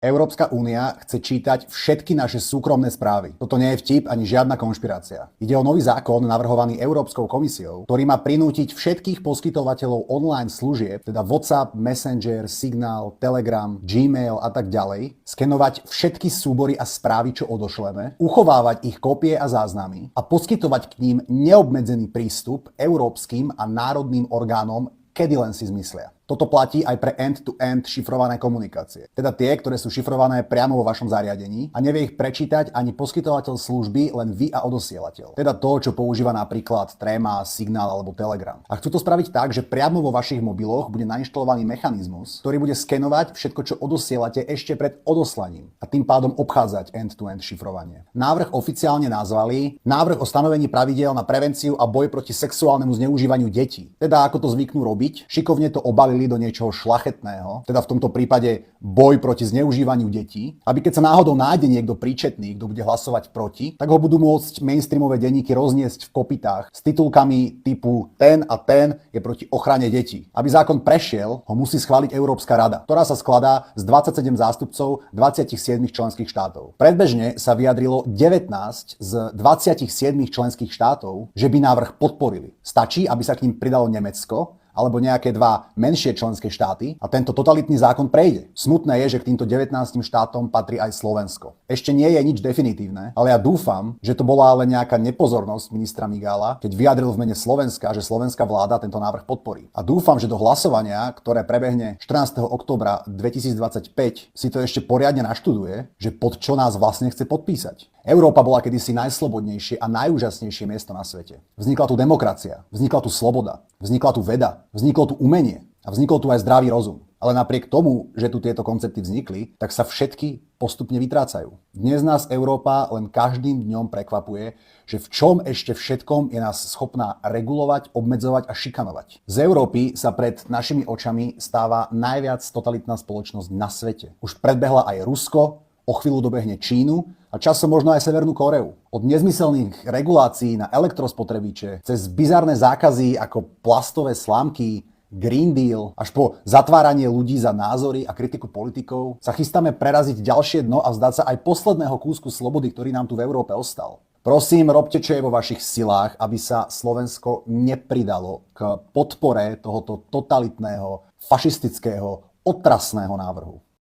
Európska únia chce čítať všetky naše súkromné správy. Toto nie je vtip ani žiadna konšpirácia. Ide o nový zákon navrhovaný Európskou komisiou, ktorý má prinútiť všetkých poskytovateľov online služieb, teda WhatsApp, Messenger, Signál, Telegram, Gmail a tak ďalej, skenovať všetky súbory a správy, čo odošleme, uchovávať ich kópie a záznamy a poskytovať k ním neobmedzený prístup európskym a národným orgánom, kedy len si zmyslia. Toto platí aj pre end-to-end šifrované komunikácie. Teda tie, ktoré sú šifrované priamo vo vašom zariadení a nevie ich prečítať ani poskytovateľ služby, len vy a odosielateľ. Teda to, čo používa napríklad Threema, Signál alebo Telegram. A chcú to spraviť tak, že priamo vo vašich mobiloch bude nainštalovaný mechanizmus, ktorý bude skenovať všetko, čo odosielate ešte pred odoslaním a tým pádom obchádzať end-to-end šifrovanie. Návrh oficiálne nazvali Návrh o stanovení pravidiel na prevenciu a boj proti sexuálnemu zneužívaniu detí. Teda ako to zvyknú robiť, šikovne to obalili do niečoho šľachetného, teda v tomto prípade boj proti zneužívaniu detí, aby keď sa náhodou nájde niekto príčetný, kto bude hlasovať proti, tak ho budú môcť mainstreamové denníky rozniesť v kopytách s titulkami typu ten a ten je proti ochrane detí. Aby zákon prešiel, ho musí schváliť Európska rada, ktorá sa skladá z 27 zástupcov 27 členských štátov. Predbežne sa vyjadrilo 19 z 27 členských štátov, že by návrh podporili. Stačí, aby sa k ním pridalo Nemecko alebo nejaké dva menšie členské štáty a tento totalitný zákon prejde. Smutné je, že k týmto 19 štátom patrí aj Slovensko. Ešte nie je nič definitívne, ale ja dúfam, že to bola ale nejaká nepozornosť ministra Migála, keď vyjadril v mene Slovenska, že slovenská vláda tento návrh podporí. A dúfam, že do hlasovania, ktoré prebehne 14. októbra 2025, si to ešte poriadne naštuduje, že pod čo nás vlastne chce podpísať. Európa bola kedysi najslobodnejšie a najúžasnejšie miesto na svete. Vznikla tu demokracia, vznikla tu sloboda, vznikla tu veda, vzniklo tu umenie a vznikol tu aj zdravý rozum. Ale napriek tomu, že tu tieto koncepty vznikli, tak sa všetky postupne vytrácajú. Dnes nás Európa len každým dňom prekvapuje, že v čom ešte všetkom je nás schopná regulovať, obmedzovať a šikanovať. Z Európy sa pred našimi očami stáva najviac totalitná spoločnosť na svete. Už predbehla aj Rusko, o chvíľu dobehne Čínu a časom možno aj Severnú Koreu. Od nezmyselných regulácií na elektrospotrebiče cez bizarné zákazy ako plastové slámky, Green Deal, až po zatváranie ľudí za názory a kritiku politikov sa chystáme preraziť ďalšie dno a vzdať sa aj posledného kúsku slobody, ktorý nám tu v Európe ostal. Prosím, robte, čo je vo vašich silách, aby sa Slovensko nepridalo k podpore tohoto totalitného, fašistického, otrasného návrhu.